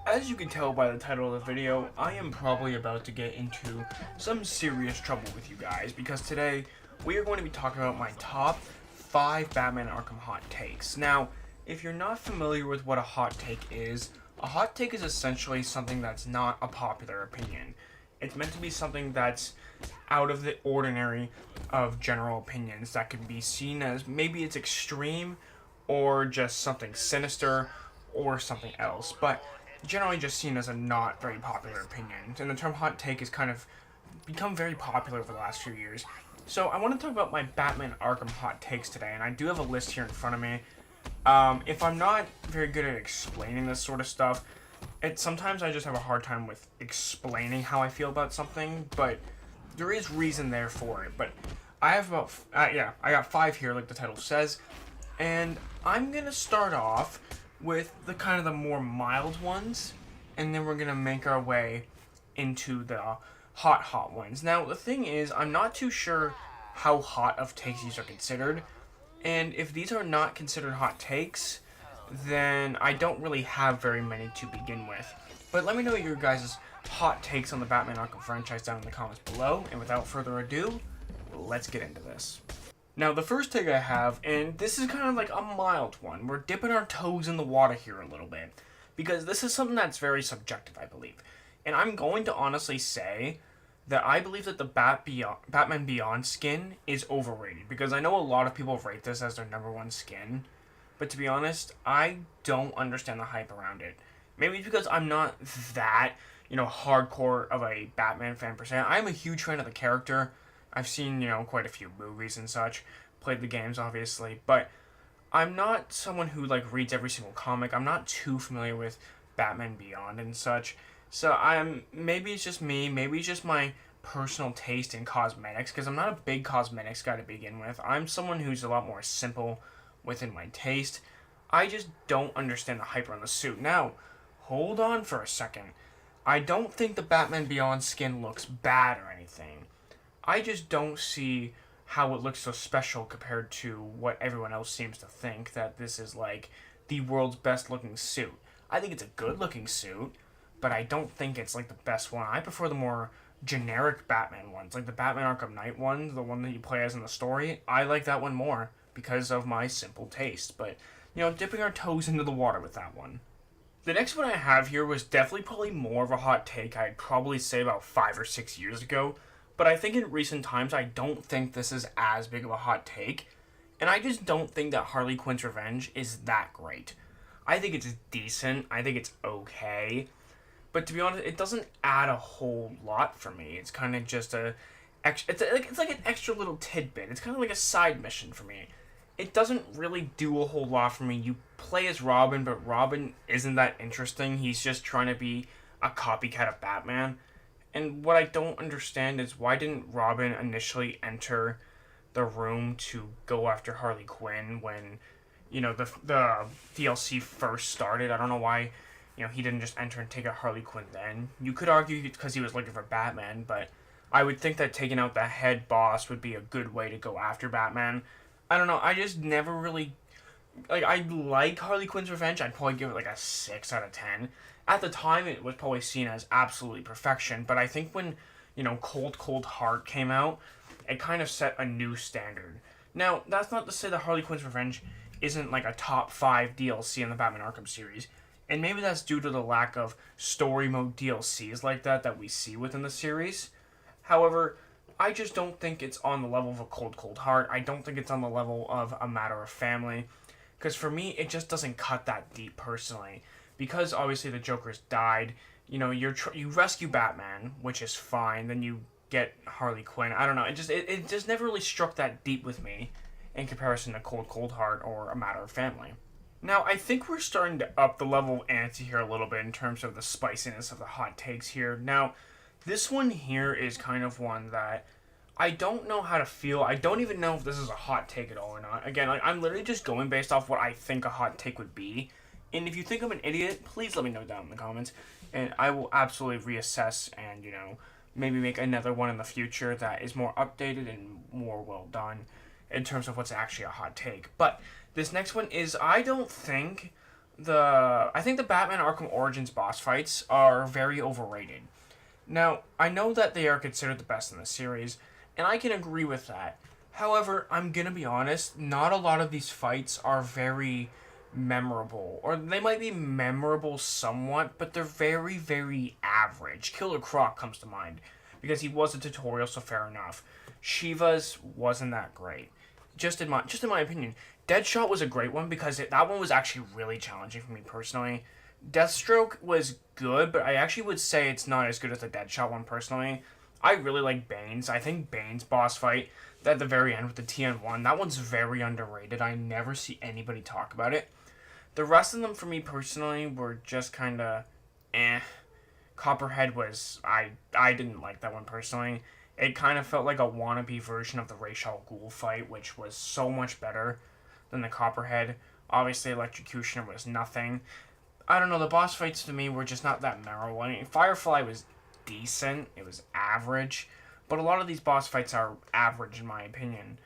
As you can tell by the title of the video, I am probably about to get into some serious trouble with you guys because today we are going to be talking about my top 5 Batman Arkham hot takes. Now, if you're not familiar with what a hot take is, a hot take is essentially something that's not a popular opinion. It's meant to be something that's out of the ordinary of general opinions that can be seen as maybe it's extreme or just something sinister or something else, but generally just seen as a not very popular opinion. And the term hot take has kind of become very popular over the last few years. So I want to talk about my Batman Arkham hot takes today, and I do have a list here in front of me. If I'm not very good at explaining this sort of stuff, sometimes I just have a hard time with explaining how I feel about something, but there is reason there for it. But I have about, I got 5 here, like the title says, and I'm gonna start off with the kind of the more mild ones, and then we're gonna make our way into the hot ones. Now the thing is, I'm not too sure how hot of takes these are considered, and if these are not considered hot takes, then I don't really have very many to begin with. But let me know your guys' hot takes on the Batman Arkham franchise down in the comments below, and without further ado, let's get into this. Now, the first take I have, and this is kind of like a mild one. We're dipping our toes in the water here a little bit, because this is something that's very subjective, I believe. And I'm going to honestly say that I believe that the Batman Beyond skin is overrated, because I know a lot of people rate this as their number 1 skin, but to be honest, I don't understand the hype around it. Maybe it's because I'm not that, hardcore of a Batman fan per se. I'm a huge fan of the character. I've seen, quite a few movies and such, played the games, obviously, but I'm not someone who, reads every single comic. I'm not too familiar with Batman Beyond and such, so maybe it's just me, maybe it's just my personal taste in cosmetics, because I'm not a big cosmetics guy to begin with. I'm someone who's a lot more simple within my taste. I just don't understand the hype around the suit. Now, hold on for a second. I don't think the Batman Beyond skin looks bad or anything. I just don't see how it looks so special compared to what everyone else seems to think, that this is the world's best looking suit. I think it's a good looking suit, but I don't think it's the best one. I prefer the more generic Batman ones, like the Batman Arkham Knight one, the one that you play as in the story. I like that one more because of my simple taste, but dipping our toes into the water with that one. The next one I have here was definitely probably more of a hot take. I'd probably say about 5 or 6 years ago. But I think in recent times, I don't think this is as big of a hot take. And I just don't think that Harley Quinn's Revenge is that great. I think it's decent. I think it's okay. But to be honest, it doesn't add a whole lot for me. It's kind of just it's like an extra little tidbit. It's kind of like a side mission for me. It doesn't really do a whole lot for me. You play as Robin, but Robin isn't that interesting. He's just trying to be a copycat of Batman. And what I don't understand is, why didn't Robin initially enter the room to go after Harley Quinn when, the DLC first started? I don't know why, he didn't just enter and take out Harley Quinn then. You could argue because he was looking for Batman, but I would think that taking out the head boss would be a good way to go after Batman. I don't know, I just never really... I like Harley Quinn's Revenge. I'd probably give it a 6 out of 10. At the time, it was probably seen as absolutely perfection, but I think when, Cold Heart came out, it kind of set a new standard. Now, that's not to say that Harley Quinn's Revenge isn't a top 5 DLC in the Batman Arkham series, and maybe that's due to the lack of story mode DLCs like that we see within the series. However, I just don't think it's on the level of a Cold Heart. I don't think it's on the level of A Matter of Family, because for me, it just doesn't cut that deep personally. Because obviously the Joker's died, you rescue Batman, which is fine. Then you get Harley Quinn. I don't know. It just never really struck that deep with me in comparison to Cold Heart or A Matter of Family. Now, I think we're starting to up the level of ante here a little bit in terms of the spiciness of the hot takes here. Now, this one here is kind of one that I don't know how to feel. I don't even know if this is a hot take at all or not. Again, I'm literally just going based off what I think a hot take would be. And if you think I'm an idiot, please let me know down in the comments, and I will absolutely reassess and, maybe make another one in the future that is more updated and more well done in terms of what's actually a hot take. But this next one is, I don't think I think the Batman Arkham Origins boss fights are very overrated. Now, I know that they are considered the best in the series, and I can agree with that. However, I'm gonna be honest, not a lot of these fights are very memorable. Or they might be memorable somewhat, but they're very, very average. Killer Croc comes to mind, because he was a tutorial, so fair enough. Shiva's wasn't that great. Just in my opinion. Deadshot was a great one because that one was actually really challenging for me personally. Deathstroke was good, but I actually would say it's not as good as the Deadshot one personally. I really like Bane's. I think Bane's boss fight at the very end with the TN1, that one's very underrated. I never see anybody talk about it. The rest of them for me personally were just kind of eh. Copperhead was I didn't like that one personally. It kind of felt like a wannabe version of the Ra's al Ghul fight, which was so much better than the Copperhead. Obviously, Electrocutioner was nothing. I don't know, the boss fights to me were just not that memorable. I mean, Firefly was decent, it was average, but a lot of these boss fights are average in my opinion.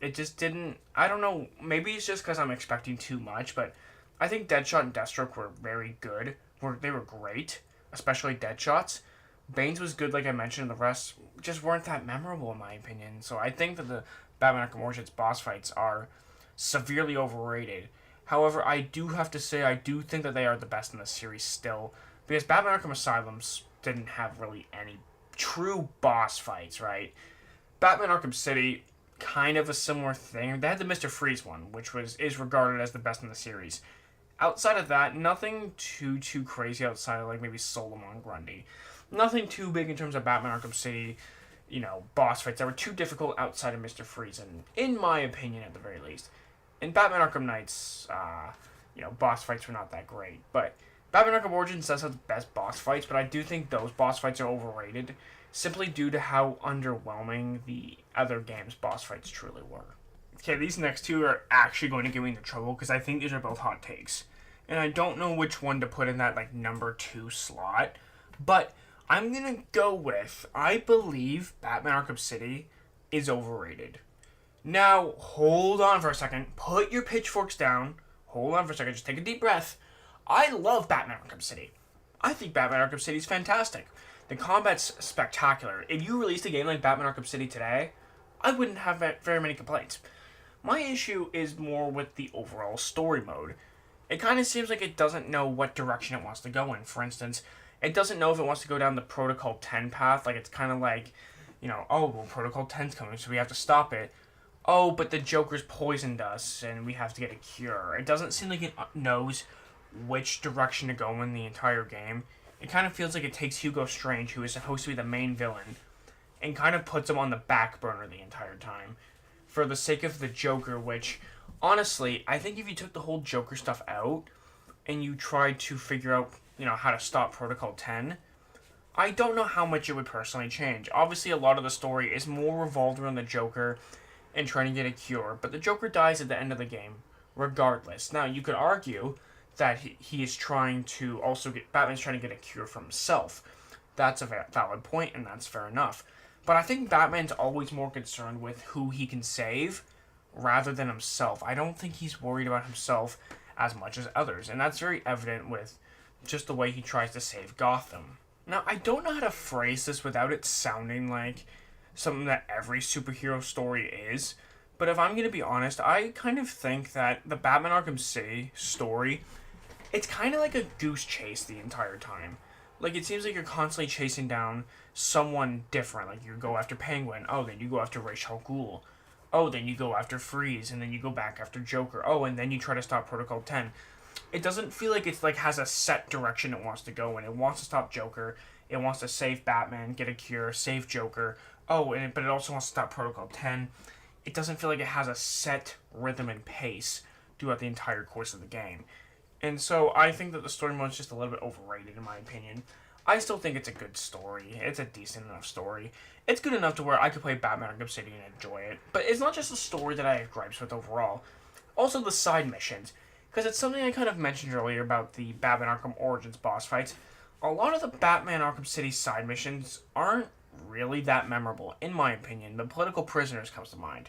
It just didn't, I don't know, maybe it's just because I'm expecting too much, but I think Deadshot and Deathstroke were very good. They were great, especially Deadshot's. Bane's was good, like I mentioned, and the rest just weren't that memorable in my opinion. So I think that the Batman Arkham Origins boss fights are severely overrated. However, I do have to say I do think that they are the best in the series still, because Batman Arkham Asylums didn't have really any true boss fights, right? Batman Arkham City, kind of a similar thing. They had the Mr. Freeze one, which is regarded as the best in the series. Outside of that, nothing too crazy outside of like maybe Solomon Grundy. Nothing too big in terms of Batman Arkham City, boss fights that were too difficult outside of Mr. Freeze, in my opinion at the very least. In Batman Arkham Knights, boss fights were not that great. But Batman Arkham Origins does have the best boss fights, but I do think those boss fights are overrated, simply due to how underwhelming the other game's boss fights truly were. Okay, these next two are actually going to get me into trouble, because I think these are both hot takes. And I don't know which one to put in that, number 2 slot. But I'm going to go with, I believe Batman Arkham City is overrated. Now, hold on for a second. Put your pitchforks down. Hold on for a second. Just take a deep breath. I love Batman Arkham City. I think Batman Arkham City is fantastic. The combat's spectacular. If you released a game like Batman Arkham City today, I wouldn't have very many complaints. My issue is more with the overall story mode. It kind of seems like it doesn't know what direction it wants to go in. For instance, it doesn't know if it wants to go down the Protocol 10 path. It's kind of like, Protocol 10's coming, so we have to stop it. Oh, but the Joker's poisoned us, and we have to get a cure. It doesn't seem like it knows which direction to go in the entire game. It kind of feels like it takes Hugo Strange, who is supposed to be the main villain, and kind of puts him on the back burner the entire time, for the sake of the Joker, which, honestly, I think if you took the whole Joker stuff out, and you tried to figure out, how to stop Protocol 10, I don't know how much it would personally change. Obviously, a lot of the story is more revolved around the Joker and trying to get a cure, but the Joker dies at the end of the game, regardless. Now, you could argue that he is trying to Batman's trying to get a cure for himself. That's a valid point, and that's fair enough. But I think Batman's always more concerned with who he can save, rather than himself. I don't think he's worried about himself as much as others, and that's very evident with just the way he tries to save Gotham. Now, I don't know how to phrase this without it sounding like something that every superhero story is, but if I'm going to be honest, I kind of think that the Batman Arkham City story, it's kind of like a goose chase the entire time. It seems like you're constantly chasing down someone different. You go after Penguin, oh, then you go after Ra's al Ghul, oh, then you go after Freeze, and then you go back after Joker, oh, and then you try to stop Protocol 10. It doesn't feel like it's has a set direction it wants to go in. It wants to stop Joker, it wants to save Batman, get a cure, save Joker, but it also wants to stop Protocol 10. It doesn't feel like it has a set rhythm and pace throughout the entire course of the game. And so I think that the story mode is just a little bit overrated in my opinion. I still think it's a good story. It's a decent enough story. It's good enough to where I could play Batman Arkham City and enjoy it. But it's not just the story that I have gripes with overall. Also the side missions. Because it's something I kind of mentioned earlier about the Batman Arkham Origins boss fights. A lot of the Batman Arkham City side missions aren't really that memorable, in my opinion. The Political Prisoners comes to mind.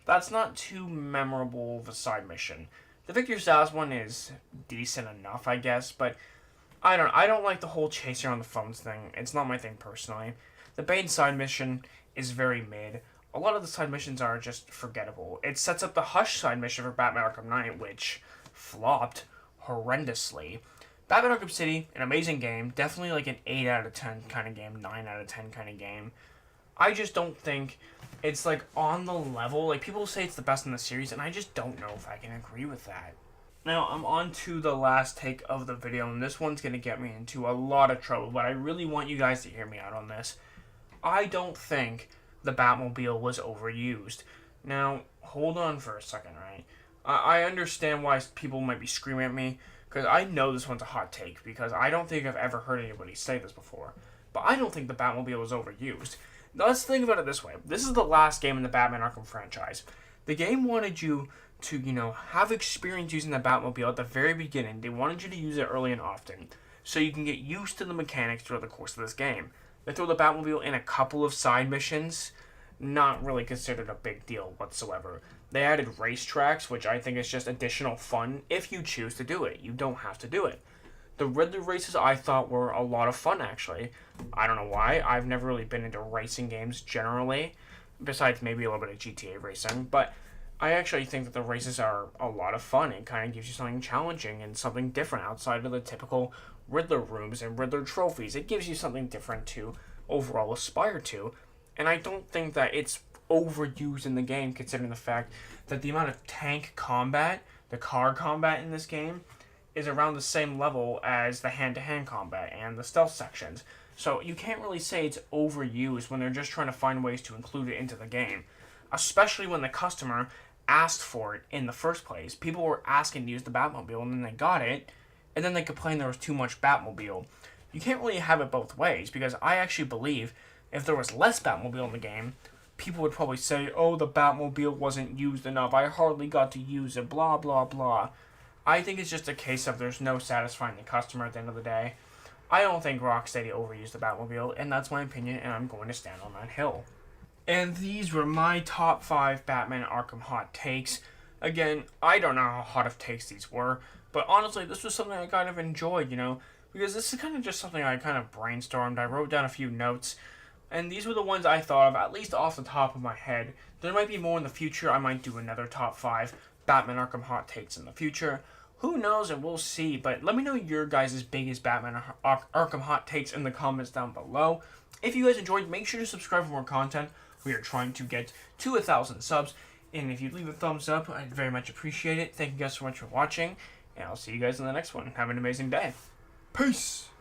That's not too memorable of a side mission. The Victor Sass one is decent enough, I guess, but I don't like the whole chasing on the phones thing. It's not my thing personally. The Bane side mission is very mid. A lot of the side missions are just forgettable. It sets up the Hush side mission for Batman Arkham Knight, which flopped horrendously. Batman Arkham City, an amazing game. Definitely like an 8 out of 10 kind of game, 9 out of 10 kind of game. I just don't think it's like on the level. Like people say it's the best in the series, and I just don't know if I can agree with that. Now I'm on to the last take of the video, and this one's going to get me into a lot of trouble, but I really want you guys to hear me out on this. I don't think the Batmobile was overused. Now, hold on for a second, right? I understand why people might be screaming at me, because I know this one's a hot take, because I don't think I've ever heard anybody say this before. But I don't think the Batmobile was overused. Now, let's think about it this way. This is the last game in the Batman Arkham franchise. The game wanted you to, have experience using the Batmobile at the very beginning. They wanted you to use it early and often, so you can get used to the mechanics throughout the course of this game. They throw the Batmobile in a couple of side missions, not really considered a big deal whatsoever. They added racetracks, which I think is just additional fun if you choose to do it. You don't have to do it. The Riddler races I thought were a lot of fun, actually. I don't know why. I've never really been into racing games generally, besides maybe a little bit of GTA racing, but I actually think that the races are a lot of fun. It kind of gives you something challenging and something different outside of the typical Riddler rooms and Riddler trophies. It gives you something different to overall aspire to, and I don't think that it's overused in the game, considering the fact that the amount of tank combat, the car combat in this game, is around the same level as the hand-to-hand combat and the stealth sections. So you can't really say it's overused when they're just trying to find ways to include it into the game, especially when the customer asked for it in the first place. People were asking to use the Batmobile, and then they got it, and then they complained there was too much Batmobile. You can't really have it both ways, because I actually believe if there was less Batmobile in the game, people would probably say, oh, the Batmobile wasn't used enough, I hardly got to use it, blah, blah, blah. I think it's just a case of there's no satisfying the customer at the end of the day. I don't think Rocksteady overused the Batmobile, and that's my opinion, and I'm going to stand on that hill. And these were my top 5 Batman Arkham hot takes. Again, I don't know how hot of takes these were, but honestly, this was something I kind of enjoyed, because this is kind of just something I kind of brainstormed. I wrote down a few notes, and these were the ones I thought of, at least off the top of my head. There might be more in the future. I might do another top 5 Batman Arkham hot takes in the future. Who knows, and we'll see, but let me know your guys' biggest Batman Arkham hot takes in the comments down below. If you guys enjoyed, make sure to subscribe for more content. We are trying to get to 1,000 subs, and if you leave a thumbs up, I'd very much appreciate it. Thank you guys so much for watching, and I'll see you guys in the next one. Have an amazing day. Peace!